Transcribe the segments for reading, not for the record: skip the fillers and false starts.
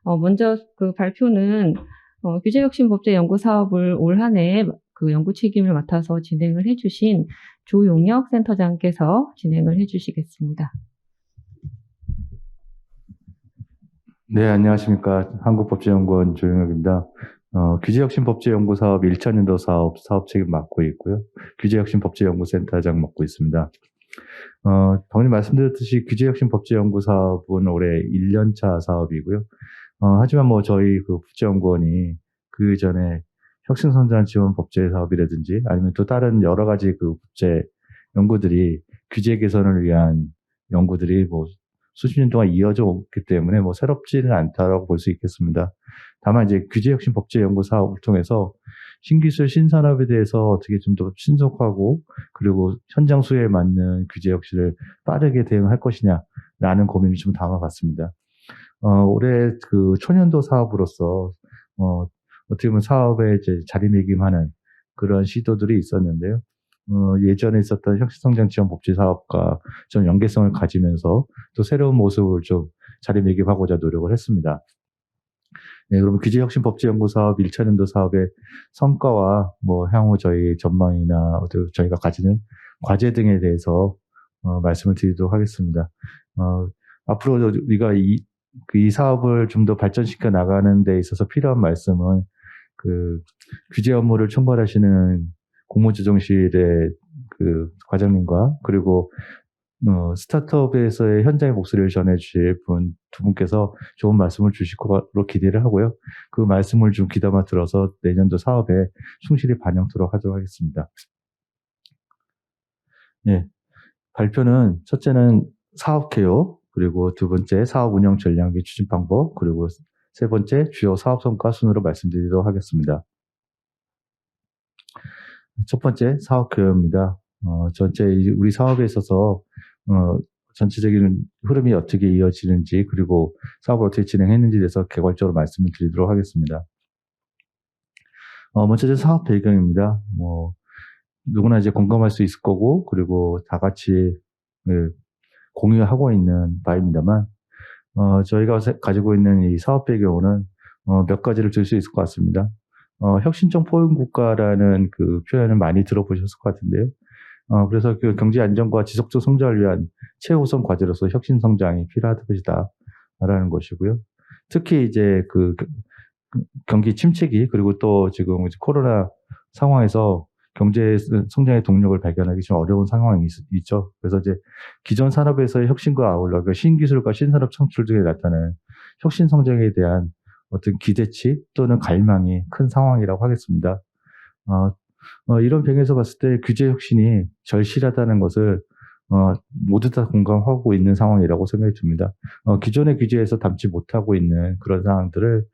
먼저 그 발표는 규제혁신법제연구 사업을 올 한 해 그 연구 책임을 맡아서 진행을 해주신 조용혁 센터장께서 진행을 해주시겠습니다. 네, 안녕하십니까. 한국법제연구원 조용혁입니다. 규제혁신법제연구 사업 1차년도 사업 책임 맡고 있고요. 규제혁신법제연구센터장 맡고 있습니다. 방금 말씀드렸듯이 규제혁신법제연구 사업은 올해 1년차 사업이고요. 하지만 저희 그 법제연구원이 그 전에 혁신성장 지원 법제 사업이라든지 아니면 또 다른 여러 가지 그 법제 연구들이 규제 개선을 위한 연구들이 수십 년 동안 이어져 왔기 때문에 새롭지는 않다라고 볼 수 있겠습니다. 다만 이제 규제혁신 법제연구 사업을 통해서 신기술 신산업에 대해서 어떻게 좀 더 신속하고 그리고 현장 수요에 맞는 규제 혁신을 빠르게 대응할 것이냐라는 고민을 좀 담아봤습니다. 올해 그 초년도 사업으로서 어떻게 보면 사업에 이제 자리매김하는 그런 시도들이 있었는데요. 예전에 있었던 혁신성장 지원 법제 사업과 좀 연계성을 가지면서 또 새로운 모습을 좀 자리매김하고자 노력을 했습니다. 네, 그러면 규제혁신법제연구 사업 1차년도 사업의 성과와 향후 저희 전망이나 저희가 가지는 과제 등에 대해서 말씀을 드리도록 하겠습니다. 앞으로 우리가 이 사업을 좀 더 발전시켜 나가는 데 있어서 필요한 말씀은 그 규제 업무를 총괄하시는 공모조정실의 그 과장님과 그리고 스타트업에서의 현장의 목소리를 전해주실 두 분께서 좋은 말씀을 주실 거로 기대를 하고요. 그 말씀을 좀 귀담아 들어서 내년도 사업에 충실히 반영토록 하도록 하겠습니다. 네, 발표는 첫째는 사업 개요, 그리고 두 번째 사업 운영 전략 및 추진 방법, 그리고 세 번째 주요 사업 성과 순으로 말씀드리도록 하겠습니다. 첫 번째 사업 개요입니다. 전체 우리 사업에 있어서 전체적인 흐름이 어떻게 이어지는지 그리고 사업을 어떻게 진행했는지에 대해서 개괄적으로 말씀을 드리도록 하겠습니다. 먼저 사업 배경입니다. 누구나 이제 공감할 수 있을 거고 그리고 다 같이 공유하고 있는 바입니다만 저희가 가지고 있는 이 사업 배경은 몇 가지를 들 수 있을 것 같습니다. 혁신적 포용국가라는 그 표현을 많이 들어보셨을 것 같은데요. 그래서 그 경제 안정과 지속적 성장을 위한 최우선 과제로서 혁신 성장이 필요하다 것이다라는 것이고요. 특히 이제 그 경기 침체기 그리고 또 지금 코로나 상황에서 경제 성장의 동력을 발견하기 좀 어려운 상황이 있죠. 그래서 이제 기존 산업에서의 혁신과 아울러 신기술과 신산업 창출 등에 나타나는 혁신 성장에 대한 어떤 기대치 또는 갈망이 큰 상황이라고 하겠습니다. 이런 병에서 봤을 때 규제 혁신이 절실하다는 것을 모두 다 공감하고 있는 상황이라고 생각이 듭니다. 기존의 규제에서 담지 못하고 있는 그런 상황들을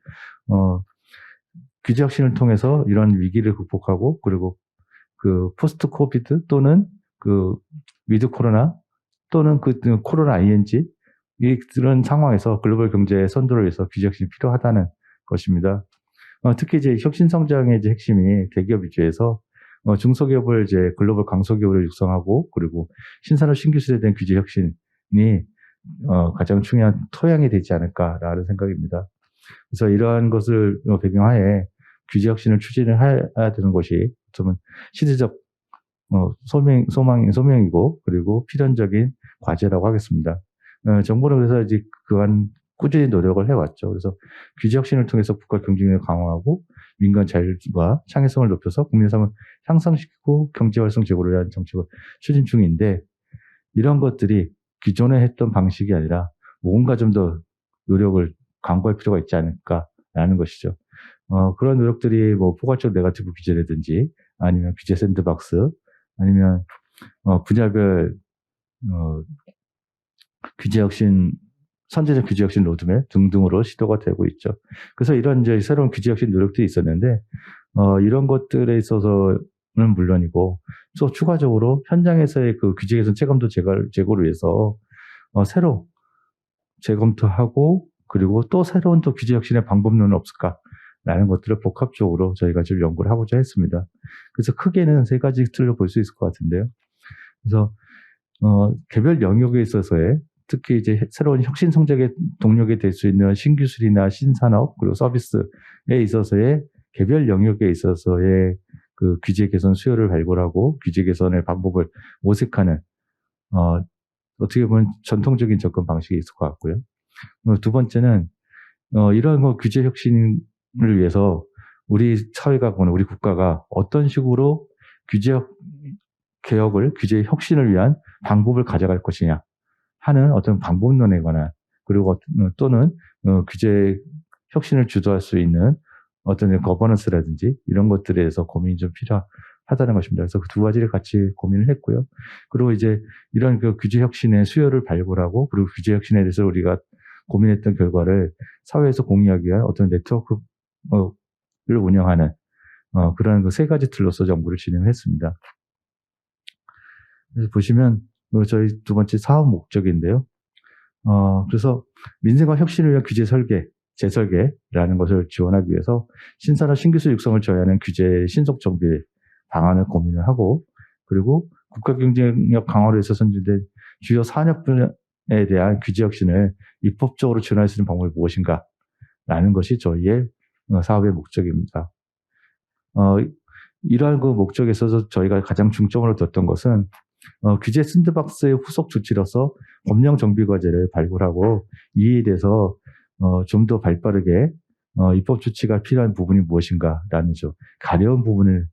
규제 혁신을 통해서 이런 위기를 극복하고 그리고 그 포스트 코비드 또는 그 위드 코로나 또는 그 코로나 ING 이런 상황에서 글로벌 경제의 선도를 위해서 규제 혁신이 필요하다는 것입니다. 특히 이제 혁신 성장의 이제 핵심이 대기업 위주에서 중소기업을 이제 글로벌 강소기업으로 육성하고 그리고 신산업 신기술에 대한 규제 혁신이 가장 중요한 토양이 되지 않을까라는 생각입니다. 그래서 이러한 것을 배경하에 규제 혁신을 추진을 해야 되는 것이 좀 시대적 소명이고 그리고 필연적인 과제라고 하겠습니다. 정부는 그래서 이제 그간 꾸준히 노력을 해왔죠. 그래서 규제 혁신을 통해서 국가 경쟁력을 강화하고 민간 자율과 창의성을 높여서 국민 삶을 향상시키고 경제 활성 제고를 위한 정책을 추진 중인데 이런 것들이 기존에 했던 방식이 아니라 뭔가 좀 더 노력을 강구할 필요가 있지 않을까라는 것이죠. 그런 노력들이 포괄적 네거티브 규제라든지 아니면 규제 샌드박스 아니면 분야별 규제 혁신 선제적 규제 혁신 로드맵 등등으로 시도가 되고 있죠. 그래서 이런 이제 새로운 규제 혁신 노력들이 있었는데 이런 것들에 있어서는 물론이고 또 추가적으로 현장에서의 그 규제 개선 체감도 제고를 위해서 새로 재검토하고 그리고 또 새로운 또 규제 혁신의 방법론은 없을까라는 것들을 복합적으로 저희가 지금 연구를 하고자 했습니다. 그래서 크게는 세 가지 틀로 볼 수 있을 것 같은데요. 그래서 개별 영역에 있어서의 특히 이제 새로운 혁신 성장의 동력이 될 수 있는 신기술이나 신산업 그리고 서비스에 있어서의 개별 영역에 있어서의 그 규제 개선 수요를 발굴하고 규제 개선의 방법을 모색하는 어떻게 보면 전통적인 접근 방식이 있을 것 같고요. 두 번째는 이런 규제 혁신을 위해서 우리 사회가 우리 국가가 어떤 식으로 규제 개혁을 규제 혁신을 위한 방법을 가져갈 것이냐 하는 어떤 방법론에 관한 그리고 또는 규제 혁신을 주도할 수 있는 어떤 거버넌스라든지 이런 것들에 대해서 고민이 좀 필요하다는 것입니다. 그래서 그 두 가지를 같이 고민을 했고요. 그리고 이제 이런 그 규제 혁신의 수요를 발굴하고 그리고 규제 혁신에 대해서 우리가 고민했던 결과를 사회에서 공유하기 위한 어떤 네트워크를 운영하는 그런 그 세 가지 틀로서 연구를 진행했습니다. 그래서 보시면 저희 두 번째 사업 목적인데요. 그래서 민생과 혁신을 위한 규제 설계, 재설계라는 것을 지원하기 위해서 신산업 신기술 육성을 저해하는 규제 신속 정비 방안을 고민을 하고 그리고 국가 경쟁력 강화를 위해서 선정된 주요 산업 분야에 대한 규제 혁신을 입법적으로 지원할 수 있는 방법이 무엇인가라는 것이 저희의 사업의 목적입니다. 이러한 그 목적에 있어서 저희가 가장 중점을 뒀던 것은 규제 샌드박스의 후속 조치로서 법령 정비 과제를 발굴하고 이에 대해서 좀 더 발빠르게 입법 조치가 필요한 부분이 무엇인가라는 좀 가려운 부분을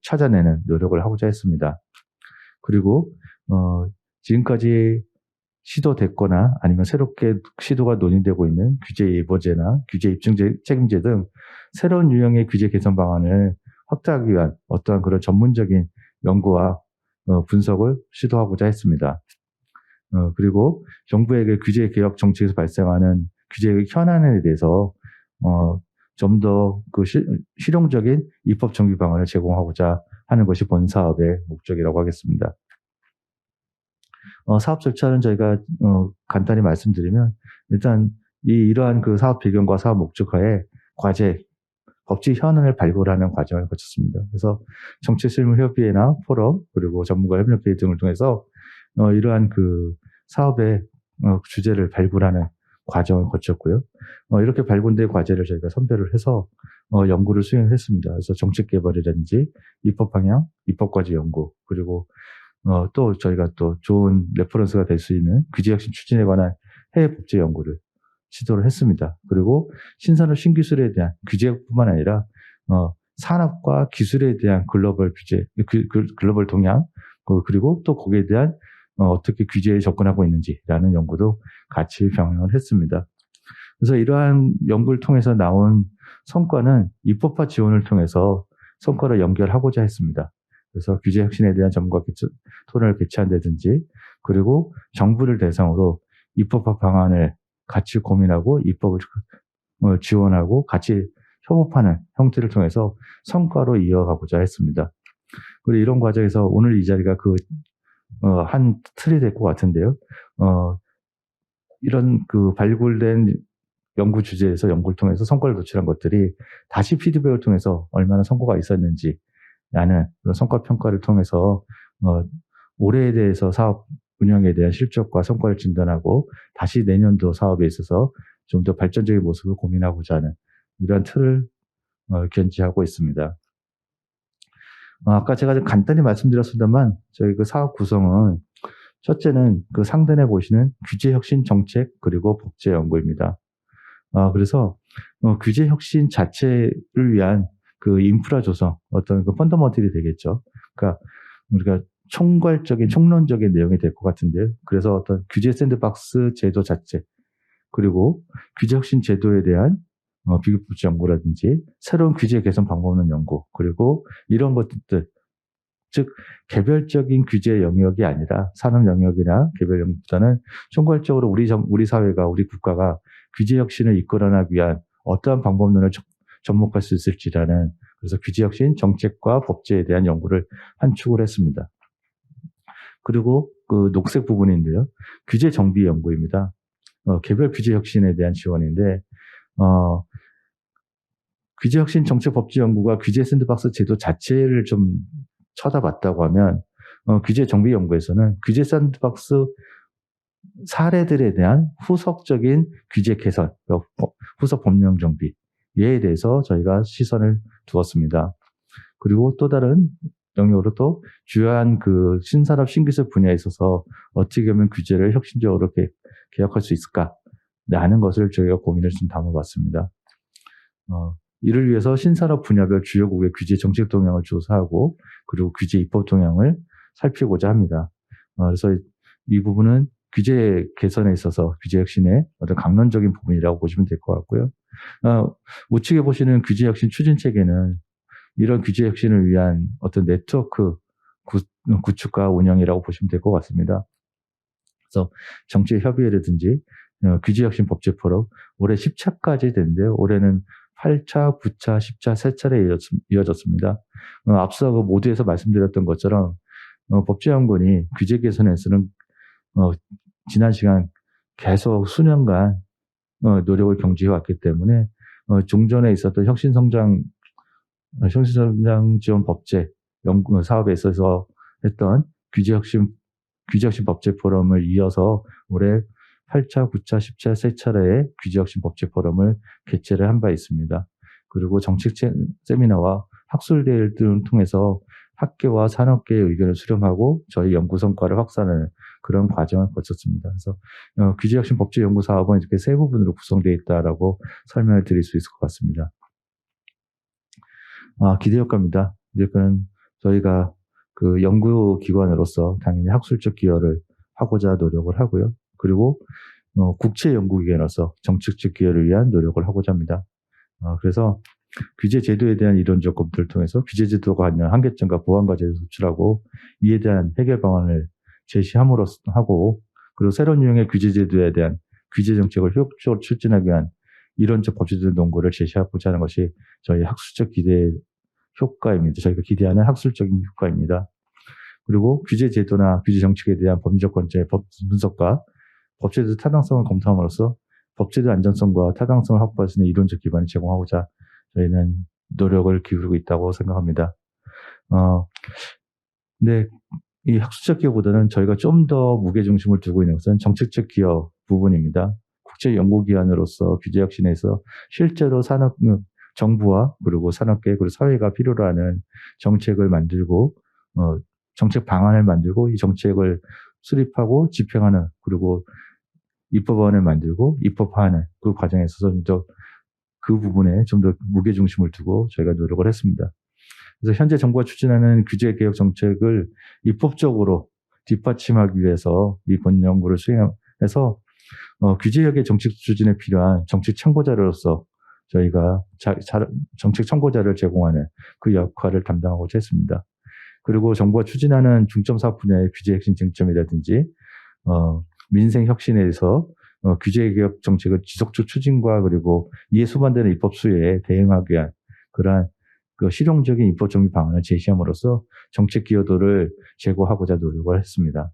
찾아내는 노력을 하고자 했습니다. 그리고 지금까지 시도됐거나 아니면 새롭게 시도가 논의되고 있는 규제 예보제나 규제 입증제 책임제 등 새로운 유형의 규제 개선 방안을 확대하기 위한 어떠한 그런 전문적인 연구와 분석을 시도하고자 했습니다. 그리고 정부에게 규제 개혁 정책에서 발생하는 규제 현안에 대해서 좀 더 그 실용적인 입법 정비 방안을 제공하고자 하는 것이 본 사업의 목적이라고 하겠습니다. 사업 절차는 저희가 간단히 말씀드리면 일단 이러한 그 사업 배경과 사업 목적하에 과제, 법칙 현안을 발굴하는 과정을 거쳤습니다. 그래서 정책실무협의회나 포럼 그리고 전문가 협력회의 등을 통해서 이러한 그 사업의 주제를 발굴하는 과정을 거쳤고요. 이렇게 발굴된 과제를 저희가 선별을 해서 연구를 수행했습니다. 그래서 정책 개발이라든지 입법 방향, 입법 과제 연구 그리고 또 저희가 또 좋은 레퍼런스가 될 수 있는 규제 혁신 추진에 관한 해외 법제 연구를 시도를 했습니다. 그리고 신산업 신기술에 대한 규제뿐만 아니라 산업과 기술에 대한 글로벌 규제, 글로벌 동향 그리고 또 거기에 대한 어떻게 규제에 접근하고 있는지라는 연구도 같이 병행을 했습니다. 그래서 이러한 연구를 통해서 나온 성과는 입법화 지원을 통해서 성과를 연결하고자 했습니다. 그래서 규제 혁신에 대한 전문가 토론을 개최한다든지 그리고 정부를 대상으로 입법화 방안을 같이 고민하고 입법을 지원하고 같이 협업하는 형태를 통해서 성과로 이어가고자 했습니다. 그리고 이런 과정에서 오늘 이 자리가 한 틀이 될 것 같은데요. 이런 그 발굴된 연구 주제에서 연구를 통해서 성과를 도출한 것들이 다시 피드백을 통해서 얼마나 성과가 있었는지라는 그런 성과 평가를 통해서 올해에 대해서 사업 운영에 대한 실적과 성과를 진단하고 다시 내년도 사업에 있어서 좀 더 발전적인 모습을 고민하고자 하는 이러한 틀을 견지하고 있습니다. 아까 제가 간단히 말씀드렸습니다만 저희 그 사업 구성은 첫째는 그 상단에 보시는 규제 혁신 정책 그리고 법제 연구입니다. 그래서 규제 혁신 자체를 위한 그 인프라 조성 어떤 그 펀더먼털이 되겠죠. 그러니까 우리가 총론적인 내용이 될 것 같은데요. 그래서 어떤 규제 샌드박스 제도 자체 그리고 규제 혁신 제도에 대한 비교법제 연구라든지 새로운 규제 개선 방법론 연구 그리고 이런 것들 즉 개별적인 규제 영역이 아니라 산업 영역이나 개별 영역보다는 총괄적으로 우리 사회가 우리 국가가 규제 혁신을 이끌어나가기 위한 어떠한 방법론을 접목할 수 있을지라는 그래서 규제 혁신 정책과 법제에 대한 연구를 한축을 했습니다. 그리고 그 녹색 부분인데요. 규제 정비 연구입니다. 개별 규제 혁신에 대한 지원인데 규제 혁신 정책 법제 연구가 규제 샌드박스 제도 자체를 좀 쳐다봤다고 하면 규제 정비 연구에서는 규제 샌드박스 사례들에 대한 후속적인 규제 개선, 후속 법령 정비에 대해서 저희가 시선을 두었습니다. 그리고 또 다른 영역으로 또 주요한 그 신산업 신기술 분야에 있어서 어떻게 하면 규제를 혁신적으로 개혁할 수 있을까라는 것을 저희가 고민을 좀 담아봤습니다. 이를 위해서 신산업 분야별 주요국의 규제 정책 동향을 조사하고 그리고 규제 입법 동향을 살피고자 합니다. 그래서 이 부분은 규제 개선에 있어서 규제 혁신의 어떤 강론적인 부분이라고 보시면 될 것 같고요. 우측에 보시는 규제 혁신 추진 체계는 이런 규제 혁신을 위한 어떤 네트워크 구축과 운영이라고 보시면 될 것 같습니다. 그래서 정치 협의회라든지 규제 혁신 법제 포럼 올해 10차까지 됐는데요. 올해는 8차, 9차, 10차 3차례 이어졌습니다. 앞서 그 모두에서 말씀드렸던 것처럼 법제연구원이 규제 개선에서는 지난 시간 계속 수년간 노력을 경주해 왔기 때문에 종전에 있었던 혁신성장 지원 법제 연구 사업에 있어서 했던 규제혁신 법제 포럼을 이어서 올해 8차, 9차, 10차 3차례의 규제혁신 법제 포럼을 개최를 한 바 있습니다. 그리고 정책 세미나와 학술대회를 통해서 학계와 산업계의 의견을 수렴하고 저희 연구 성과를 확산하는 그런 과정을 거쳤습니다. 그래서 규제혁신 법제 연구 사업은 이렇게 세 부분으로 구성되어 있다라고 설명을 드릴 수 있을 것 같습니다. 기대효과입니다. 이제는 저희가 그 연구기관으로서 당연히 학술적 기여를 하고자 노력을 하고요. 그리고 국제연구기관으로서 정책적 기여를 위한 노력을 하고자 합니다. 그래서 규제 제도에 대한 이론적 검토를 통해서 규제 제도가 갖는 한계점과 보완 과제를 도출하고 이에 대한 해결 방안을 제시함으로써 하고 그리고 새로운 유형의 규제 제도에 대한 규제 정책을 효율적으로 추진하기 위한 이론적 법제적 논거를 제시하고자 하는 것이 저희 학술적 기대 효과입니다. 저희가 기대하는 학술적인 효과입니다. 그리고 규제 제도나 규제 정책에 대한 법리적 관점의 분석과 법제도 타당성을 검토함으로써 법제도 안전성과 타당성을 확보할 수 있는 이론적 기반을 제공하고자 저희는 노력을 기울이고 있다고 생각합니다. 근데 이 학술적 기여보다는 저희가 좀 더 무게중심을 두고 있는 것은 정책적 기여 부분입니다. 국제연구기관으로서 규제혁신에서 실제로 정부와 그리고 산업계 그리고 사회가 필요로 하는 정책을 만들고 정책 방안을 만들고 이 정책을 수립하고 집행하는 그리고 입법안을 만들고 입법화하는 그 과정에 있어서 좀 더 그 부분에 좀 더 무게중심을 두고 저희가 노력을 했습니다. 그래서 현재 정부가 추진하는 규제개혁 정책을 입법적으로 뒷받침하기 위해서 이 본 연구를 수행해서 규제개혁의 정책 추진에 필요한 정책 참고자료로서 저희가 정책 참고자료를 제공하는 그 역할을 담당하고자 했습니다. 그리고 정부가 추진하는 중점 사업 분야의 규제 혁신 쟁점이라든지 민생 혁신에 대해서 규제개혁 정책을 지속적 추진과 그리고 이에 수반되는 입법 수요에 대응하기 위한 그러한 그 실용적인 입법 정비 방안을 제시함으로써 정책 기여도를 제고하고자 노력을 했습니다.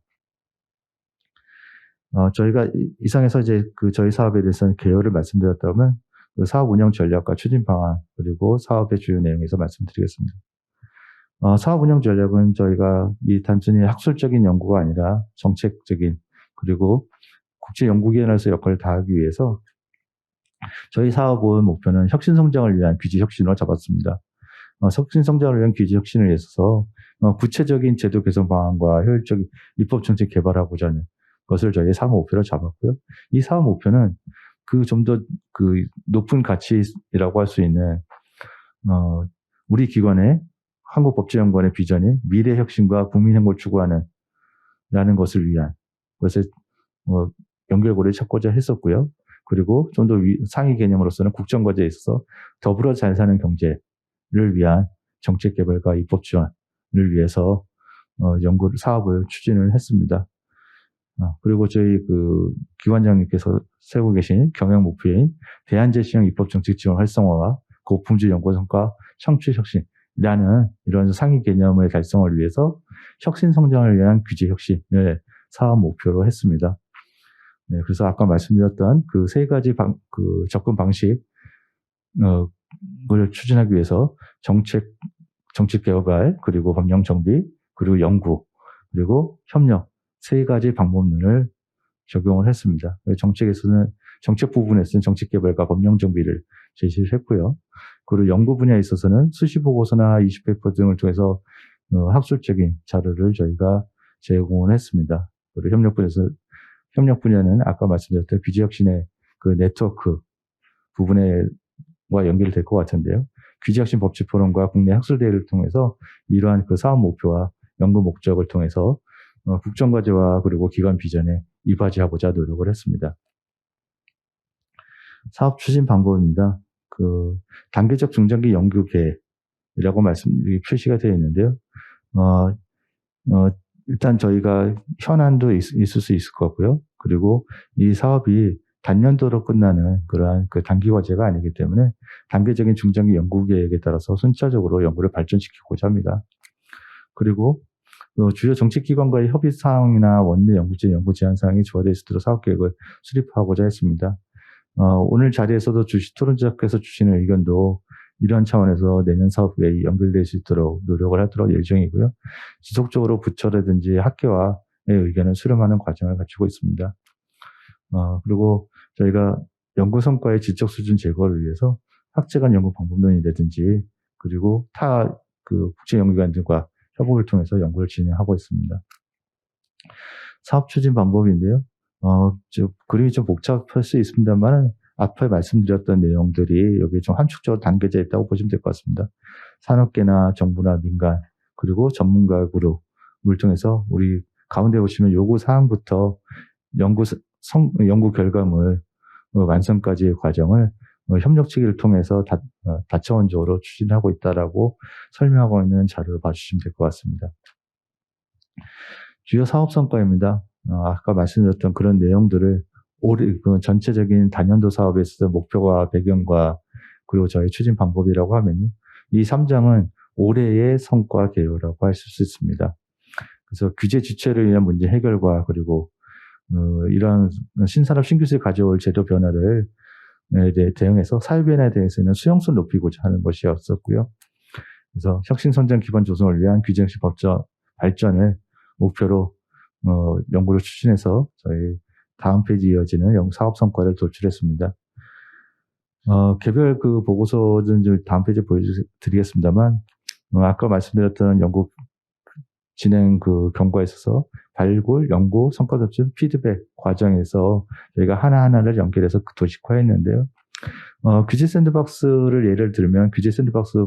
저희가 이상에서 이제 그 저희 사업에 대해서는 개요를 말씀드렸다면 그 사업 운영 전략과 추진 방안 그리고 사업의 주요 내용에서 말씀드리겠습니다. 사업 운영 전략은 저희가 이 단순히 학술적인 연구가 아니라 정책적인 그리고 국제 연구기관에서 역할을 다하기 위해서 저희 사업의 목표는 혁신 성장을 위한 규제 혁신으로 잡았습니다. 혁신 성장을 위한 규제 혁신을 위해서 구체적인 제도 개선 방안과 효율적인 입법 정책 개발하고자 하는 것을 저희 사업 목표로 잡았고요. 이 사업 목표는 그 좀 더 그 높은 가치라고 할 수 있는 우리 기관의 한국법제연구원의 비전이 미래 혁신과 국민 행복을 추구하는 라는 것을 위한 것을 연결고리를 찾고자 했었고요. 그리고 좀 더 상위 개념으로서는 국정과제에 있어서 더불어 잘 사는 경제를 위한 정책 개발과 입법 지원을 위해서 사업을 추진을 했습니다. 그리고 저희 그 기관장님께서 세우고 계신 경영 목표인 대안제시형 입법 정책 지원 활성화와 고품질 연구 성과 창출 혁신이라는 이런 상위 개념의 달성을 위해서 혁신 성장을 위한 규제 혁신을 사업 목표로 했습니다. 네, 그래서 아까 말씀드렸던 그 세 가지 그 접근 방식을 추진하기 위해서 정책 개발, 그리고 법령 정비, 그리고 연구, 그리고 협력 세 가지 방법론을 적용을 했습니다. 정책 부분에서는 정책개발과 법령 정비를 제시를 했고요. 그리고 연구 분야에 있어서는 수시 보고서나 20페이퍼 등을 통해서 학술적인 자료를 저희가 제공을 했습니다. 그리고 협력 분야는 아까 말씀드렸던 규제혁신의 그 네트워크 부분과 연결될 것 같은데요. 규제혁신 법칙 포럼과 국내 학술대회를 통해서 이러한 그 사업 목표와 연구 목적을 통해서 국정과제와 그리고 기관 비전에 이바지하고자 노력을 했습니다. 사업 추진 방법입니다. 그 단계적 중장기 연구 계획이라고 표시가 되어 있는데요. 일단 저희가 현안도 있을 수 있을 것 같고요. 그리고 이 사업이 단년도로 끝나는 그러한 그 단기 과제가 아니기 때문에 단계적인 중장기 연구 계획에 따라서 순차적으로 연구를 발전시키고자 합니다. 그리고 주요 정책기관과의 협의 사항이나 원내 연구제 연구 제안 사항이 조화되어 있도록 사업 계획을 수립하고자 했습니다. 오늘 자리에서도 토론자께서 주시는 의견도 이러한 차원에서 내년 사업에 연결될 수 있도록 노력을 하도록 예정이고요. 지속적으로 부처라든지 학계와의 의견을 수렴하는 과정을 갖추고 있습니다. 그리고 저희가 연구 성과의 지적 수준 제고를 위해서 학제 간 연구 방법론이라든지 그리고 국제 연구기관들과 협업을 통해서 연구를 진행하고 있습니다. 사업 추진 방법인데요. 그림이 좀 복잡할 수 있습니다만 앞에 말씀드렸던 내용들이 여기 좀 함축적으로 담겨져 있다고 보시면 될 것 같습니다. 산업계나 정부나 민간 그리고 전문가 그룹을 통해서 우리 가운데 보시면 요구 사항부터 연구 결과물 완성까지의 과정을 협력 체계를 통해서 다차원적으로 추진하고 있다라고 설명하고 있는 자료를 봐주시면 될 것 같습니다. 주요 사업 성과입니다. 아까 말씀드렸던 그런 내용들을 전체적인 단년도 사업에 있어서 목표와 배경과 그리고 저희 추진 방법이라고 하면요. 이 3장은 올해의 성과 개요라고 할 수 있습니다. 그래서 규제 주체를 위한 문제 해결과 그리고 이러한 신산업 신규수에 가져올 제도 변화를 대응해서 사회 변화에 대해서는 수용성을 높이고자 하는 것이었었고요. 그래서 혁신성장 기반 조성을 위한 규제혁신 법적 발전을 목표로 연구를 추진해서 저희 다음 페이지 이어지는 사업 성과를 도출했습니다. 개별 그 보고서는 다음 페이지에 보여드리겠습니다만, 아까 말씀드렸던 연구 진행 그 경과에 있어서 발굴, 연구, 성과 도출, 피드백 과정에서 저희가 하나하나를 연결해서 도식화했는데요. 규제 샌드박스를 예를 들면 규제 샌드박스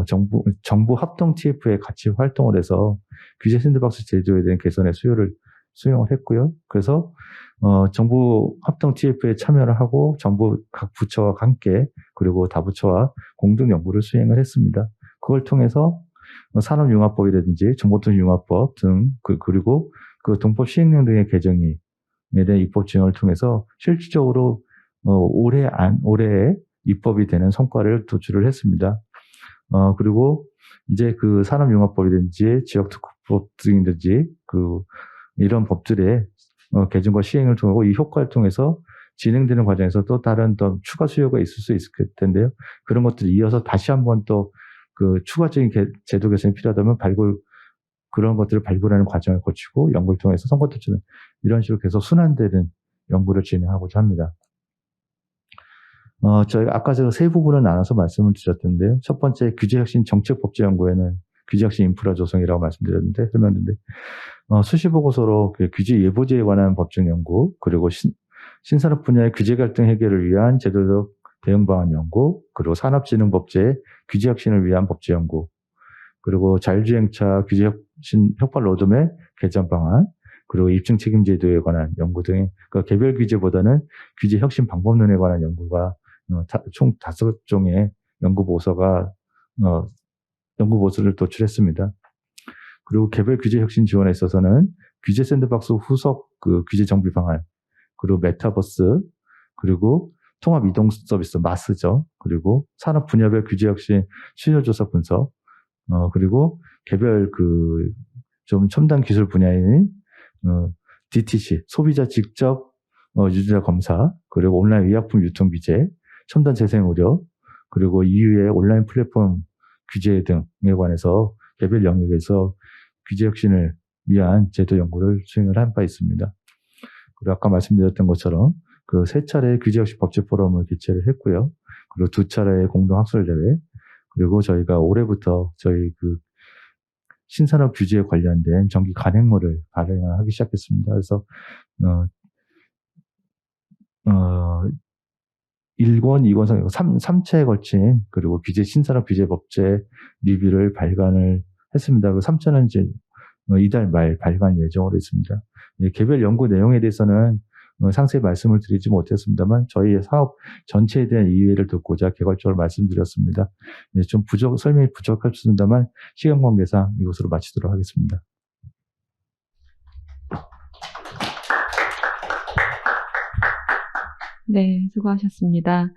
정부 합동 TF에 같이 활동을 해서 규제 샌드박스 제도에 대한 개선의 수용을 했고요. 그래서 정부 합동 TF에 참여를 하고 정부 각 부처와 함께 그리고 다부처와 공동 연구를 수행을 했습니다. 그걸 통해서 산업융합법이라든지 정보통신융합법 등 그리고 그 동법 시행령 등의 개정에 대한 입법 진행을 통해서 실질적으로 올해에 입법이 되는 성과를 도출을 했습니다. 그리고 이제 그 산업융합법이든지 지역특구법 등이든지 이런 법들의 개정과 시행을 통하고 이 효과를 통해서 진행되는 과정에서 또 다른 추가 수요가 있을 수 있을 텐데요. 그런 것들을 이어서 다시 한번 또 추가적인 제도 개선이 필요하다면 그런 것들을 발굴하는 과정을 거치고 연구를 통해서 성과 도출은 이런 식으로 계속 순환되는 연구를 진행하고자 합니다. 저희가 아까 제가 세 부분을 나눠서 말씀을 드렸던데요. 첫 번째 규제혁신 정책법제연구에는 규제혁신 인프라 조성이라고 설명드렸는데 수시 보고서로 규제 예보제에 관한 법정 연구 그리고 신산업 분야의 규제 갈등 해결을 위한 제도적 대응 방안 연구 그리고 산업진흥법제 규제혁신을 위한 법제 연구 그리고 자율주행차 규제혁신 효과 로드맵 개선 방안 그리고 입증 책임 제도에 관한 연구 등 개별 규제보다는 규제 혁신 방법론에 관한 연구가 총 5종의 연구보고서를 도출했습니다. 그리고 개별 규제 혁신 지원에 있어서는 규제 샌드박스 후속 규제 정비 방안, 그리고 메타버스, 그리고 통합 이동 서비스 마스죠. 그리고 산업 분야별 규제 혁신 수요 조사 분석, 그리고 개별 좀 첨단 기술 분야인 DTC 소비자 직접 유전자 검사, 그리고 온라인 의약품 유통 규제, 첨단 재생 의료, 그리고 EU의 온라인 플랫폼 규제 등에 관해서 개별 영역에서 규제 혁신을 위한 제도 연구를 수행을 한 바 있습니다. 그리고 아까 말씀드렸던 것처럼 그 3차례 규제혁신 법제 포럼을 개최를 했고요. 그리고 2차례의 공동학술대회, 그리고 저희가 올해부터 저희 그 신산업 규제에 관련된 정기 간행물을 발행하기 시작했습니다. 그래서 1권, 2권, 3차에 걸친 그리고 신산업 규제 법제 리뷰를 발간을 했습니다. 그 3차는 이제 이달 말 발간 예정으로 있습니다. 개별 연구 내용에 대해서는 상세히 말씀을 드리지 못했습니다만 저희의 사업 전체에 대한 이해를 듣고자 개괄적으로 말씀드렸습니다. 좀 설명이 부족했습니다만 시간 관계상 이것으로 마치도록 하겠습니다. 네, 수고하셨습니다.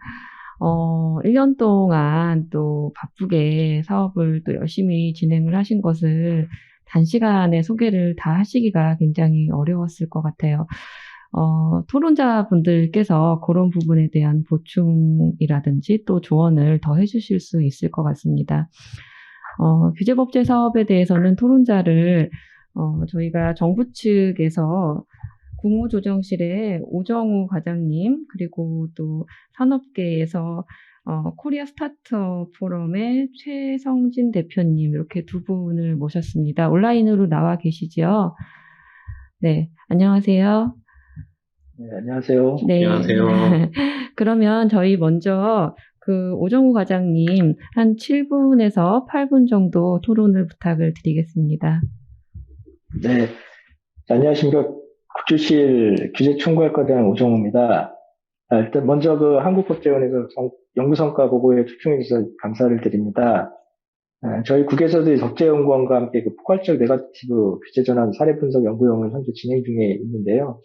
1년 동안 또 바쁘게 사업을 또 열심히 진행을 하신 것을 단시간에 소개를 다 하시기가 굉장히 어려웠을 것 같아요. 토론자분들께서 그런 부분에 대한 보충이라든지 또 조언을 더 해주실 수 있을 것 같습니다. 규제법제 사업에 대해서는 토론자를 저희가 정부 측에서 국무조정실의 오정우 과장님, 그리고 또 산업계에서 코리아 스타트업 포럼의 최성진 대표님, 이렇게 두 분을 모셨습니다. 온라인으로 나와 계시죠? 네, 안녕하세요. 네, 안녕하세요. 네. 안녕하세요. 그러면 저희 먼저 그 오정우 과장님 한 7분에서 8분 정도 토론을 부탁을 드리겠습니다. 네, 안녕하십니까. 국주실 규제총괄과장 오정우입니다. 일단 먼저 그 한국법제원에서 연구성과 보고에 초청해 주셔서 감사를 드립니다. 저희 국에서도 법제연구원과 함께 그 포괄적 네거티브 규제전환 사례 분석 연구용을 현재 진행 중에 있는데요.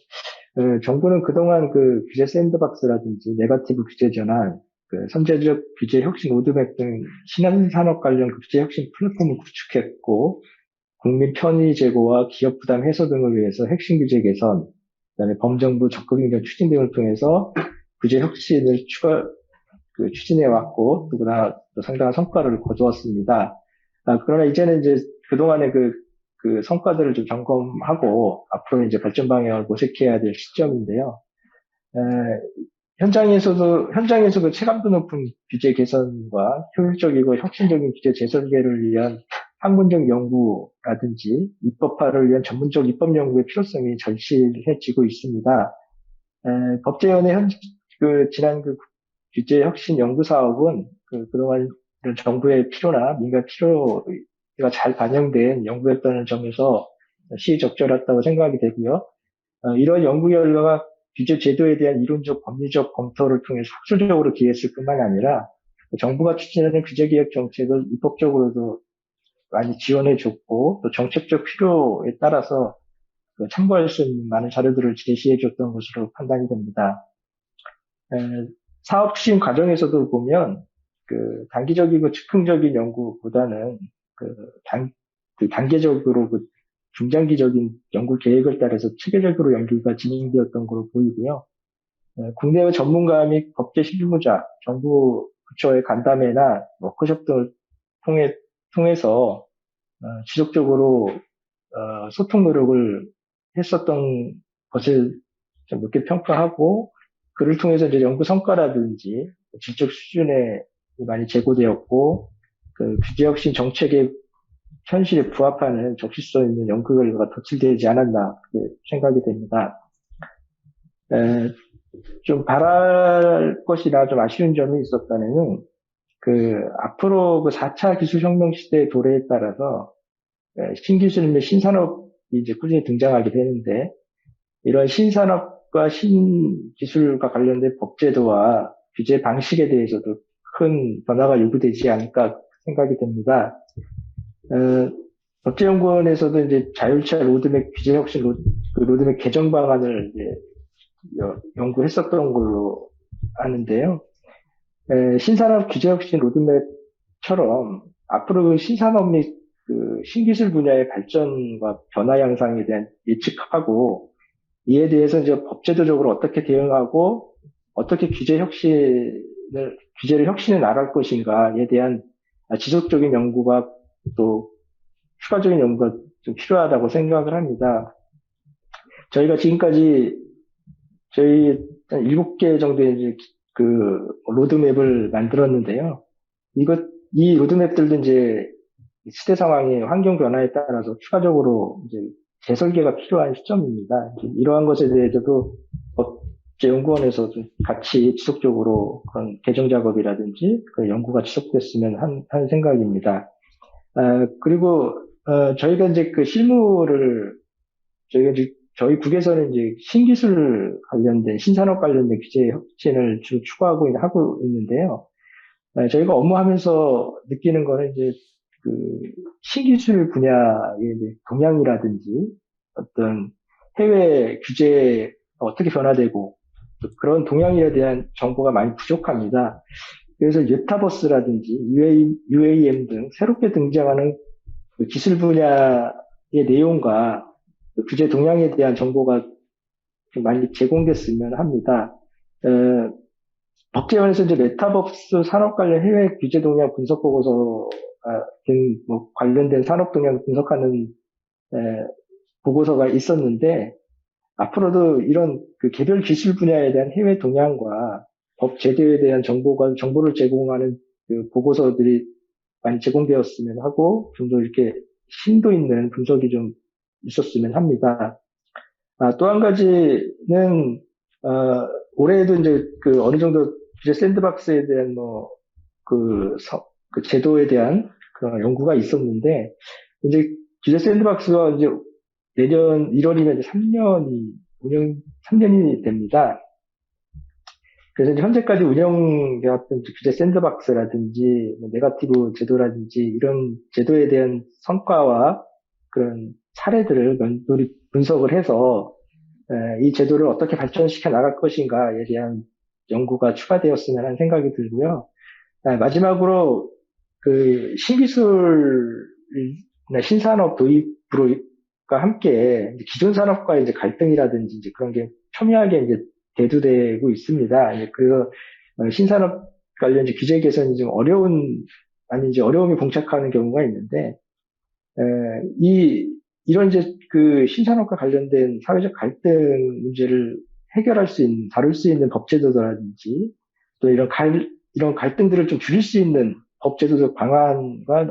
정부는 그동안 그 규제 샌드박스라든지 네거티브 규제 전환, 그 선제적 규제 혁신 로드맵 등 신한산업 관련 규제 혁신 플랫폼을 구축했고, 국민 편의 제고와 기업 부담 해소 등을 위해서 핵심 규제 개선, 그다음에 범정부 적극 행정 추진 등을 통해서 규제 혁신을 추진해 왔고, 또 상당한 성과를 거두었습니다. 그러나 이제는 이제 그동안의 그 성과들을 좀 점검하고 앞으로 이제 발전 방향을 모색해야 될 시점인데요. 현장에서도 체감도 높은 규제 개선과 효율적이고 혁신적인 규제 재설계를 위한 학문적 연구라든지 입법화를 위한 전문적 입법 연구의 필요성이 절실해지고 있습니다. 법제연의 지난 규제 혁신 연구 사업은 그동안 이런 정부의 필요나 민간 필요가 잘 반영된 연구였다는 점에서 시적절했다고 생각이 되고요. 이런 연구 결과가 규제 제도에 대한 이론적 법리적 검토를 통해 학술적으로 기했을 뿐만 아니라 정부가 추진하는 규제개혁 정책을 입법적으로도 많이 지원해줬고 또 정책적 필요에 따라서 참고할 수 있는 많은 자료들을 제시해줬던 것으로 판단이 됩니다. 사업 추진 과정에서도 보면 단기적이고 즉흥적인 연구보다는 단계적으로 중장기적인 연구 계획을 따라서 체계적으로 연구가 진행되었던 것으로 보이고요. 국내의 전문가 및 법제 실무자, 정부 부처의 간담회나 워크숍 등을 통해서 지속적으로 소통 노력을 했었던 것을 좀 높게 평가하고 그를 통해서 이제 연구 성과라든지 질적 수준에 많이 제고되었고 규제혁신 정책의 현실에 부합하는 적시성 있는 연구 결과가 덧칠되지 않았나 생각이 됩니다. 좀 바랄 것이나 좀 아쉬운 점이 있었다면은 앞으로 4차 기술혁명 시대의 도래에 따라서 신기술 및 신산업이 이제 꾸준히 등장하게 되는데 이런 신산업과 신기술과 관련된 법제도와 규제 방식에 대해서도 큰 변화가 요구되지 않을까 생각이 됩니다. 법제연구원에서도 이제 자율차 로드맵 규제 혁신 로드맵 개정 방안을 이제 연구했었던 걸로 아는데요. 신산업 규제 혁신 로드맵처럼 앞으로 신산업 및 신기술 분야의 발전과 변화 양상에 대한 예측하고 이에 대해서 이제 법제도적으로 어떻게 대응하고 어떻게 규제를 혁신해 나갈 것인가에 대한 지속적인 연구가 또 추가적인 연구가 좀 필요하다고 생각을 합니다. 저희가 지금까지 저희 한 7개 정도의 이제 그 로드맵을 만들었는데요. 이 로드맵들도 이제 시대 상황의 환경 변화에 따라서 추가적으로 이제 재설계가 필요한 시점입니다. 이제 이러한 것에 대해서도 법제연구원에서 좀 같이 지속적으로 그런 개정 작업이라든지 그 연구가 지속됐으면 한 생각입니다. 그리고 저희가 이제 그 실무를 저희가 이제 저희 국에서는 이제 신기술 관련된 신산업 관련된 규제 혁신을 주로 추구하고 하고 있는데요. 저희가 업무하면서 느끼는 거는 이제 그 신기술 분야의 이제 동향이라든지 어떤 해외 규제가 어떻게 변화되고 또 그런 동향에 대한 정보가 많이 부족합니다. 그래서 메타버스라든지 UAM 등 새롭게 등장하는 그 기술 분야의 내용과 그 규제 동향에 대한 정보가 좀 많이 제공됐으면 합니다. 법제원에서 이제 메타버스 산업 관련 해외 규제 동향 분석 보고서 등 뭐 관련된 산업 동향 분석하는 에, 보고서가 있었는데 앞으로도 이런 그 개별 기술 분야에 대한 해외 동향과 법 제도에 대한 정보를 제공하는 그 보고서들이 많이 제공되었으면 하고 좀 더 이렇게 심도 있는 분석이 좀 있었으면 합니다. 또 한 가지는 올해에도 이제 그 어느 정도 규제 샌드박스에 대한 그 제도에 대한 그런 연구가 있었는데 이제 규제 샌드박스가 이제 내년 1월이면 이제 3년이 됩니다. 그래서 이제 현재까지 운영되었던 규제 샌드박스라든지 뭐 네거티브 제도라든지 이런 제도에 대한 성과와 그런 사례들을 면밀히 분석을 해서 이 제도를 어떻게 발전시켜 나갈 것인가에 대한 연구가 추가되었으면 하는 생각이 들고요. 마지막으로 그 신기술이나 신산업 도입과 함께 기존 산업과 이제 갈등이라든지 이제 그런 게 첨예하게 이제 대두되고 있습니다. 그래서 신산업 관련 이제 규제 개선이 좀 어려움이 봉착하는 경우가 있는데 이런 이제 그 신산업과 관련된 사회적 갈등 문제를 다룰 수 있는 법제도라든지 또 이런 갈등들을 좀 줄일 수 있는 법제도적 방안과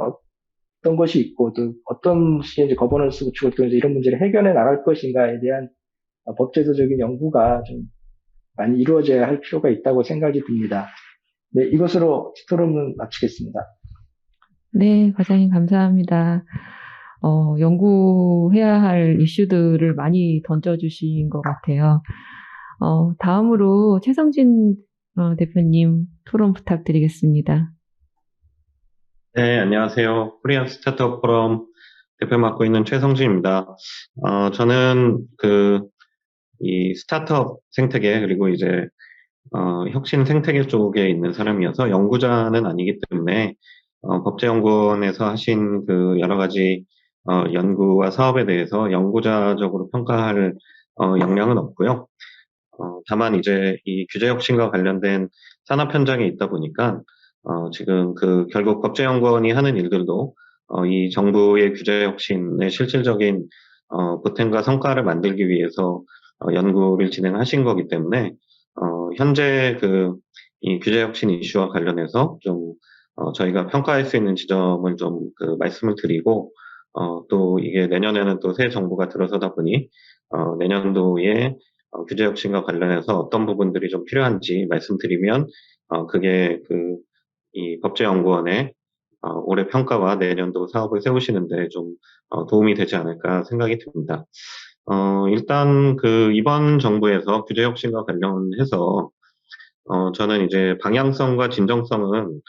어떤 것이 있고 또 어떤 식의 이제 거버넌스 구축을 통해서 이런 문제를 해결해 나갈 것인가에 대한 법제도적인 연구가 좀 많이 이루어져야 할 필요가 있다고 생각이 듭니다. 네, 이것으로 토론은 마치겠습니다. 네, 과장님 감사합니다. 연구해야 할 이슈들을 많이 던져주신 것 같아요. 다음으로 최성진 대표님 토론 부탁드리겠습니다. 네, 안녕하세요. 코리안 스타트업 포럼 대표 맡고 있는 최성진입니다. 저는 이 스타트업 생태계, 그리고 이제, 혁신 생태계 쪽에 있는 사람이어서 연구자는 아니기 때문에, 법제연구원에서 하신 그 여러 가지, 연구와 사업에 대해서 연구자적으로 평가할, 역량은 없고요. 다만 이제 이 규제 혁신과 관련된 산업 현장에 있다 보니까, 지금 결국 법제연구원이 하는 일들도, 이 정부의 규제 혁신의 실질적인, 보탬과 성과를 만들기 위해서, 연구를 진행하신 거기 때문에, 현재 이 규제 혁신 이슈와 관련해서 좀, 저희가 평가할 수 있는 지점을 좀 말씀을 드리고, 또 이게 내년에는 또 새 정부가 들어서다 보니, 내년도에 규제 혁신과 관련해서 어떤 부분들이 좀 필요한지 말씀드리면, 그게 이 법제연구원의 올해 평가와 내년도 사업을 세우시는데 좀 도움이 되지 않을까 생각이 듭니다. 일단 이번 정부에서 규제 혁신과 관련해서 저는 이제 방향성과 진정성은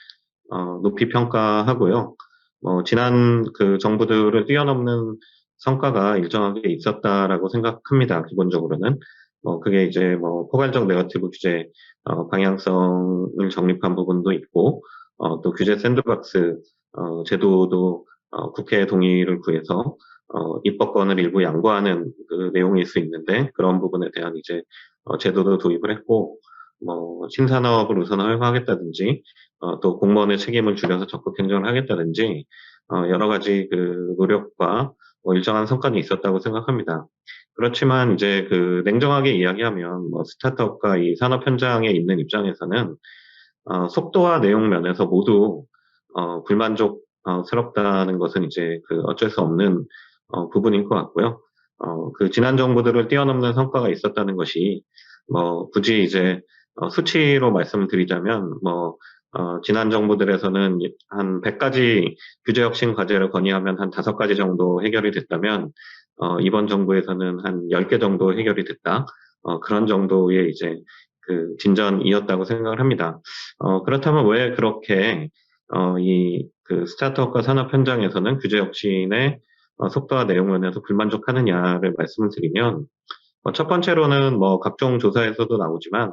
높이 평가하고요. 지난 정부들을 뛰어넘는 성과가 일정하게 있었다라고 생각합니다. 기본적으로는. 그게 이제 포괄적 네거티브 규제, 방향성을 정립한 부분도 있고, 또 규제 샌드박스, 제도도, 국회 동의를 구해서, 입법권을 일부 양보하는 내용일 수 있는데, 그런 부분에 대한 이제, 제도도 도입을 했고, 신산업을 우선 허용하겠다든지, 또 공무원의 책임을 줄여서 적극 행정을 하겠다든지, 여러 가지 노력과 일정한 성과는 있었다고 생각합니다. 그렇지만 이제 그 냉정하게 이야기하면 뭐 스타트업과 이 산업 현장에 있는 입장에서는 속도와 내용 면에서 모두 불만족스럽다는 것은 이제 그 어쩔 수 없는 부분인 것 같고요. 그 지난 정부들을 뛰어넘는 성과가 있었다는 것이 뭐 굳이 이제 수치로 말씀을 드리자면 뭐 지난 정부들에서는 한 100가지 규제 혁신 과제를 건의하면 한 5가지 정도 해결이 됐다면 이번 정부에서는 한 10개 정도 해결이 됐다. 그런 정도의 이제 그 진전이었다고 생각을 합니다. 그렇다면 왜 그렇게 그 스타트업과 산업 현장에서는 규제 혁신의 속도와 내용 면에서 불만족하느냐를 말씀을 드리면 첫 번째로는 뭐 각종 조사에서도 나오지만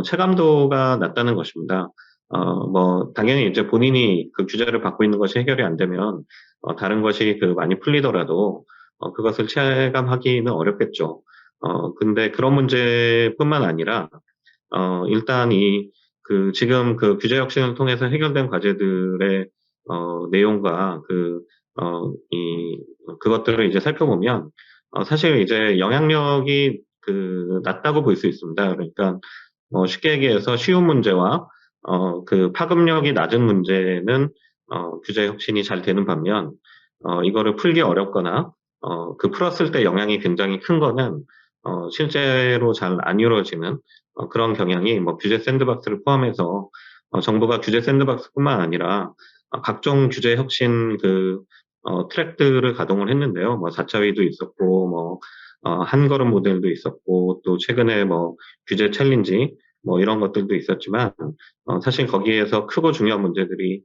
체감도가 낮다는 것입니다. 뭐 당연히 이제 본인이 그 규제를 받고 있는 것이 해결이 안 되면 다른 것이 그 많이 풀리더라도 그것을 체감하기는 어렵겠죠. 근데 그런 문제뿐만 아니라 일단 지금 그 규제 혁신을 통해서 해결된 과제들의 내용과 그것들을 이제 살펴보면 사실 이제 영향력이 낮다고 볼 수 있습니다. 그러니까 쉽게 얘기해서 쉬운 문제와 그 파급력이 낮은 문제는 규제 혁신이 잘 되는 반면 이거를 풀기 어렵거나 그 풀었을 때 영향이 굉장히 큰 거는 실제로 잘 안 이루어지는 그런 경향이 뭐 규제 샌드박스를 포함해서 정부가 규제 샌드박스뿐만 아니라 각종 규제 혁신 트랙들을 가동을 했는데요. 뭐 4차위도 있었고 뭐 한 걸음 모델도 있었고 또 최근에 뭐 규제 챌린지 뭐 이런 것들도 있었지만 사실 거기에서 크고 중요한 문제들이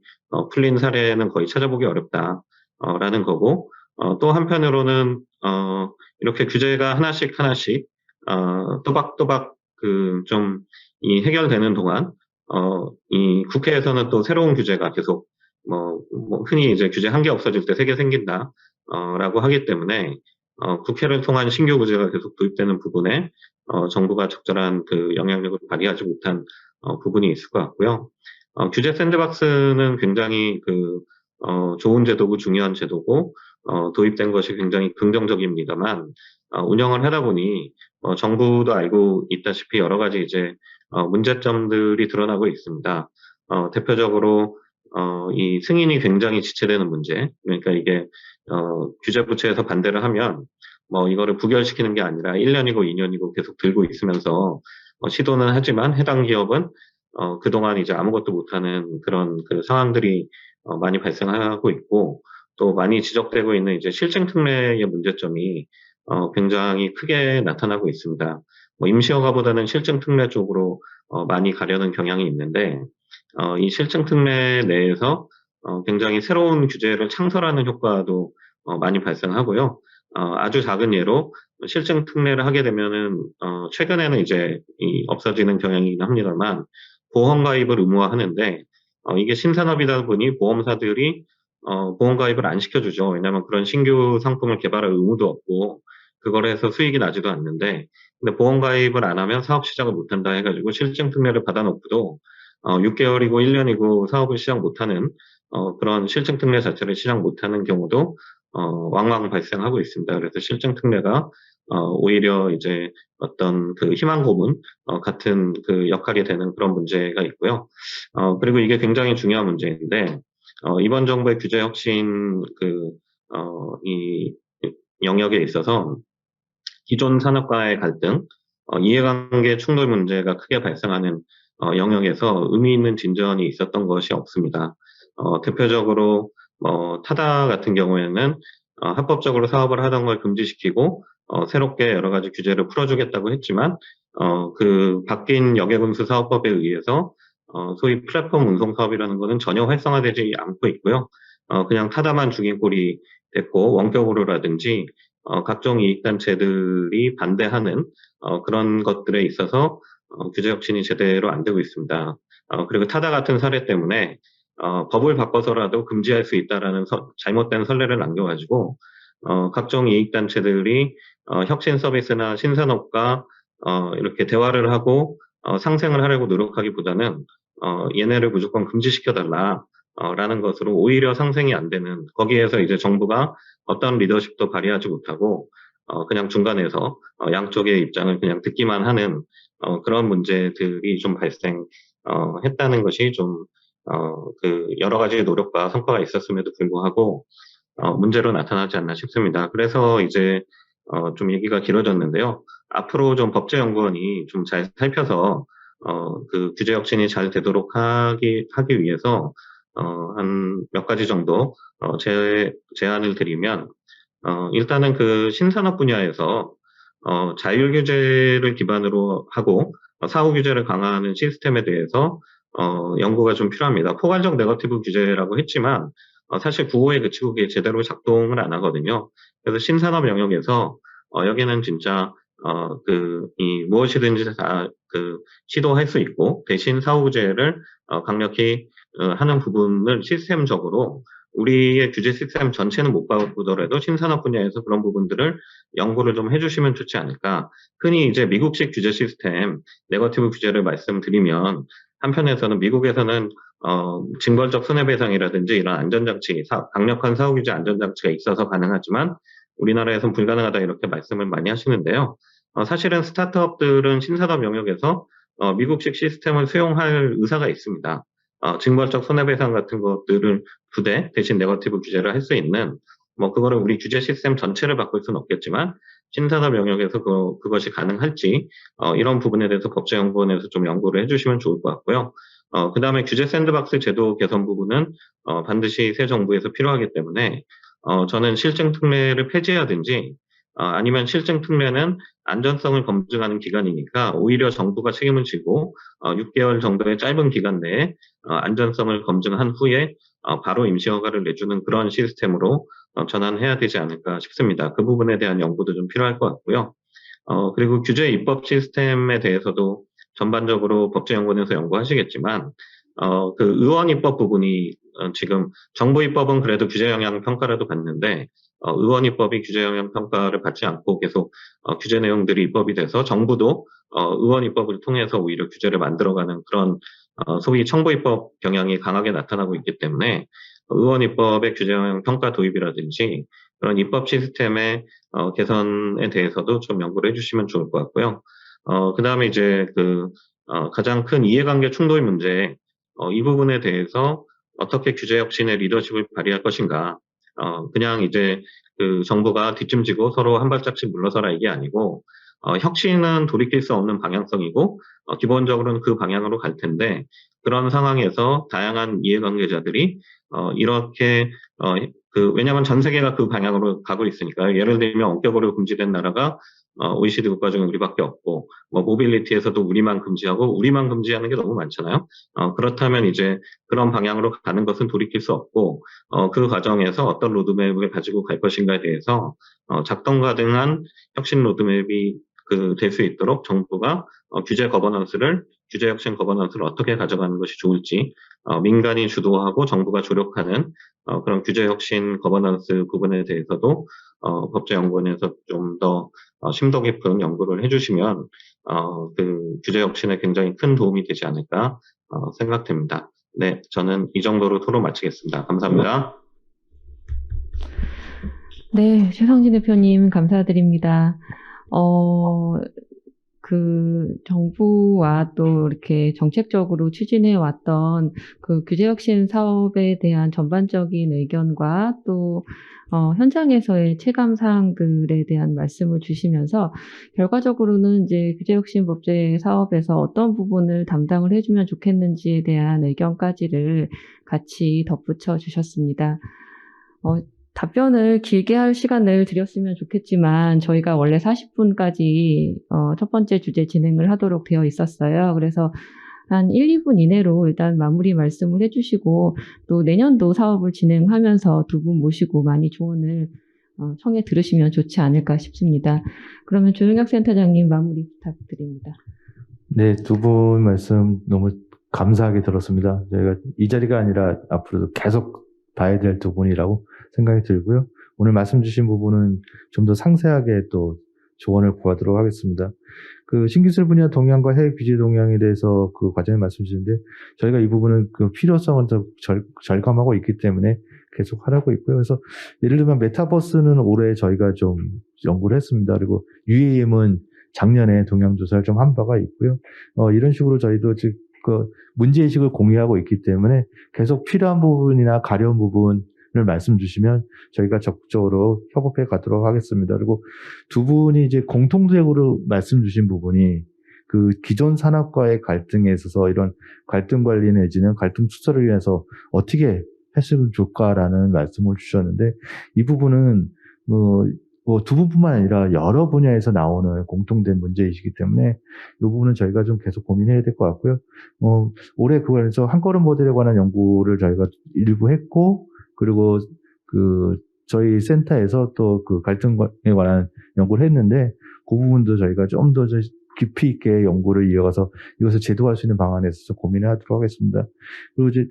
풀린 사례는 거의 찾아보기 어렵다라는 거고 또 한편으로는 이렇게 규제가 하나씩 또박또박 이 해결되는 동안 이 국회에서는 또 새로운 규제가 계속 뭐 흔히 이제 규제 한 개 없어질 때 3개 생긴다 라고 하기 때문에 국회를 통한 신규 규제가 계속 도입되는 부분에 정부가 적절한 그 영향력을 발휘하지 못한 부분이 있을 것 같고요. 규제 샌드박스는 굉장히 좋은 제도고 중요한 제도고 도입된 것이 굉장히 긍정적입니다만 운영을 하다 보니 정부도 알고 있다시피 여러 가지 이제 문제점들이 드러나고 있습니다. 대표적으로 이 승인이 굉장히 지체되는 문제. 그러니까 이게 규제 부처에서 반대를 하면 뭐 이거를 부결시키는 게 아니라 1년이고 2년이고 계속 들고 있으면서 시도는 하지만 해당 기업은 그동안 이제 아무것도 못하는 그런 그 상황들이 많이 발생하고 있고 또 많이 지적되고 있는 이제 실증 특례의 문제점이 굉장히 크게 나타나고 있습니다. 뭐 임시허가보다는 실증 특례 쪽으로 많이 가려는 경향이 있는데 이 실증 특례 내에서 굉장히 새로운 규제를 창설하는 효과도 많이 발생하고요. 아주 작은 예로 실증 특례를 하게 되면은 최근에는 이제 없어지는 경향이긴 합니다만 보험 가입을 의무화하는데 이게 신산업이다 보니 보험사들이 보험 가입을 안 시켜주죠. 왜냐하면 그런 신규 상품을 개발할 의무도 없고 그걸 해서 수익이 나지도 않는데 근데 보험 가입을 안 하면 사업 시작을 못한다 해가지고 실증 특례를 받아놓고도 6개월이고 1년이고 사업을 시작 못하는 그런 실증 특례 자체를 시작 못하는 경우도 왕왕 발생하고 있습니다. 그래서 실증 특례가 오히려 이제 어떤 그 희망 고문 같은 그 역할이 되는 그런 문제가 있고요. 그리고 이게 굉장히 중요한 문제인데 이번 정부의 규제 혁신 이 영역에 있어서 기존 산업과의 갈등, 이해관계 충돌 문제가 크게 발생하는 영역에서 의미 있는 진전이 있었던 것이 없습니다. 대표적으로 타다 같은 경우에는 합법적으로 사업을 하던 걸 금지시키고 새롭게 여러 가지 규제를 풀어주겠다고 했지만 그 바뀐 여객운수 사업법에 의해서 소위 플랫폼 운송 사업이라는 것은 전혀 활성화되지 않고 있고요. 그냥 타다만 죽인 꼴이 됐고 원격으로라든지 각종 이익단체들이 반대하는 그런 것들에 있어서 규제 혁신이 제대로 안 되고 있습니다. 그리고 타다 같은 사례 때문에 법을 바꿔서라도 금지할 수 있다라는 잘못된 선례를 남겨가지고 각종 이익단체들이 혁신 서비스나 신산업과 이렇게 대화를 하고 상생을 하려고 노력하기보다는 얘네를 무조건 금지시켜달라. 라는 것으로 오히려 상생이 안 되는 거기에서 이제 정부가 어떤 리더십도 발휘하지 못하고 그냥 중간에서 양쪽의 입장을 그냥 듣기만 하는 그런 문제들이 좀 발생했다는 것이 좀 여러 가지 노력과 성과가 있었음에도 불구하고 문제로 나타나지 않나 싶습니다. 그래서 이제 좀 얘기가 길어졌는데요. 앞으로 좀 법제연구원이 좀 잘 살펴서 그 규제 혁신이 잘 되도록 하기 위해서 한 몇 가지 정도 제안을 드리면 일단은 그 신산업 분야에서 자율 규제를 기반으로 하고 사후 규제를 강화하는 시스템에 대해서 연구가 좀 필요합니다. 포괄적 네거티브 규제라고 했지만 사실 구호에 그치고 그게 제대로 작동을 안 하거든요. 그래서 신산업 영역에서 여기는 진짜 무엇이든지 다 시도할 수 있고 대신 사후 규제를 강력히 하는 부분을 시스템적으로 우리의 규제 시스템 전체는 못 바꾸더라도 신산업 분야에서 그런 부분들을 연구를 좀 해주시면 좋지 않을까. 흔히 이제 미국식 규제 시스템, 네거티브 규제를 말씀드리면 한편에서는 미국에서는 징벌적 손해배상이라든지 이런 안전장치, 강력한 사후규제 안전장치가 있어서 가능하지만 우리나라에서는 불가능하다 이렇게 말씀을 많이 하시는데요. 사실은 스타트업들은 신산업 영역에서 미국식 시스템을 수용할 의사가 있습니다. 징벌적 손해배상 같은 것들을 부대 대신 네거티브 규제를 할 수 있는 그거를 우리 규제 시스템 전체를 바꿀 수는 없겠지만 신산업 영역에서 그것이 가능할지 이런 부분에 대해서 법제연구원에서 좀 연구를 해주시면 좋을 것 같고요. 그 다음에 규제 샌드박스 제도 개선 부분은 반드시 새 정부에서 필요하기 때문에 저는 실증 특례를 폐지하든지 아니면 실증 특례는 안전성을 검증하는 기관이니까 오히려 정부가 책임을 지고 6개월 정도의 짧은 기간 내에 안전성을 검증한 후에 바로 임시허가를 내주는 그런 시스템으로 전환해야 되지 않을까 싶습니다. 그 부분에 대한 연구도 좀 필요할 것 같고요. 그리고 규제 입법 시스템에 대해서도 전반적으로 법제연구원에서 연구하시겠지만 그 의원 입법 부분이 지금 정부 입법은 그래도 규제 영향 평가라도 받는데 의원 입법이 규제 영향 평가를 받지 않고 계속 규제 내용들이 입법이 돼서 정부도 의원 입법을 통해서 오히려 규제를 만들어가는 그런 소위 청부 입법 경향이 강하게 나타나고 있기 때문에 의원 입법의 규제 영향 평가 도입이라든지 그런 입법 시스템의 개선에 대해서도 좀 연구를 해주시면 좋을 것 같고요. 그 다음에 이제 가장 큰 이해관계 충돌 문제, 이 부분에 대해서 어떻게 규제 혁신의 리더십을 발휘할 것인가. 그냥 이제 정부가 뒷짐지고 서로 한 발짝씩 물러서라 이게 아니고, 혁신은 돌이킬 수 없는 방향성이고, 기본적으로는 그 방향으로 갈 텐데, 그런 상황에서 다양한 이해관계자들이, 이렇게, 왜냐하면 전 세계가 그 방향으로 가고 있으니까요. 예를 들면 원격으로 금지된 나라가 OECD 국가 중에 우리밖에 없고, 모빌리티에서도 우리만 금지하고, 우리만 금지하는 게 너무 많잖아요. 그렇다면 이제 그런 방향으로 가는 것은 돌이킬 수 없고, 그 과정에서 어떤 로드맵을 가지고 갈 것인가에 대해서 작동 가능한 혁신 로드맵이 될 수 있도록 정부가 규제 혁신 거버넌스를 어떻게 가져가는 것이 좋을지, 민간이 주도하고 정부가 조력하는 그런 규제 혁신 거버넌스 부분에 대해서도 법제연구원에서 좀 더 심도 깊은 연구를 해주시면 규제 혁신에 굉장히 큰 도움이 되지 않을까 생각됩니다. 네, 저는 이 정도로 토론 마치겠습니다. 감사합니다. 네, 최성진 대표님 감사드립니다. 정부와 또 이렇게 정책적으로 추진해 왔던 그 규제혁신 사업에 대한 전반적인 의견과 또 현장에서의 체감 사항들에 대한 말씀을 주시면서 결과적으로는 이제 규제혁신 법제 사업에서 어떤 부분을 담당을 해주면 좋겠는지에 대한 의견까지를 같이 덧붙여 주셨습니다. 답변을 길게 할 시간을 드렸으면 좋겠지만 저희가 원래 40분까지 첫 번째 주제 진행을 하도록 되어 있었어요. 그래서 한 1, 2분 이내로 일단 마무리 말씀을 해주시고 또 내년도 사업을 진행하면서 두 분 모시고 많이 조언을 청해 들으시면 좋지 않을까 싶습니다. 그러면 조용혁 센터장님 마무리 부탁드립니다. 네, 두 분 말씀 너무 감사하게 들었습니다. 저희가 이 자리가 아니라 앞으로도 계속 봐야 될 두 분이라고 생각이 들고요. 오늘 말씀 주신 부분은 좀 더 상세하게 또 조언을 구하도록 하겠습니다. 신기술 분야 동향과 해외 규제 동향에 대해서 그 과정에 말씀 주시는데 저희가 이 부분은 그 필요성을 더 절감하고 있기 때문에 계속 하라고 있고요. 그래서 예를 들면 메타버스는 올해 저희가 좀 연구를 했습니다. 그리고 UAM은 작년에 동향조사를 좀 한 바가 있고요. 이런 식으로 저희도 즉 그 문제의식을 공유하고 있기 때문에 계속 필요한 부분이나 가려운 부분을 말씀 주시면 저희가 적극적으로 협업해 가도록 하겠습니다. 그리고 두 분이 이제 공통적으로 말씀 주신 부분이 그 기존 산업과의 갈등에 있어서 이런 갈등 관리 내지는 갈등 축소를 위해서 어떻게 했으면 좋을까라는 말씀을 주셨는데 이 부분은 두 분뿐만 아니라 여러 분야에서 나오는 공통된 문제이시기 때문에 이 부분은 저희가 좀 계속 고민해야 될 것 같고요. 올해 그거에서 한걸음 모델에 관한 연구를 저희가 일부 했고 그리고 저희 센터에서 또 그 갈등에 관한 연구를 했는데 그 부분도 저희가 좀 더 깊이 있게 연구를 이어가서 이것을 제도화할 수 있는 방안에 있어서 고민을 하도록 하겠습니다. 그리고 이제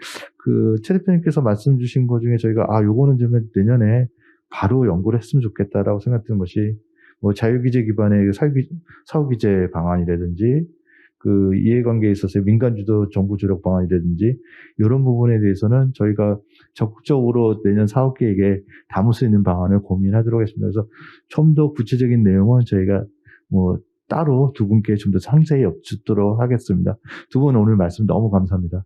최 대표님께서 말씀 주신 것 중에 저희가 요거는 좀 내년에 바로 연구를 했으면 좋겠다라고 생각드는 것이 자유규제 기반의 사후규제 방안이라든지 이해관계에 있어서 민간주도 정부주력 방안이라든지 이런 부분에 대해서는 저희가 적극적으로 내년 사업계획에 담을 수 있는 방안을 고민하도록 하겠습니다. 그래서 좀 더 구체적인 내용은 저희가 따로 두 분께 좀 더 상세히 여쭙도록 하겠습니다. 두 분 오늘 말씀 너무 감사합니다.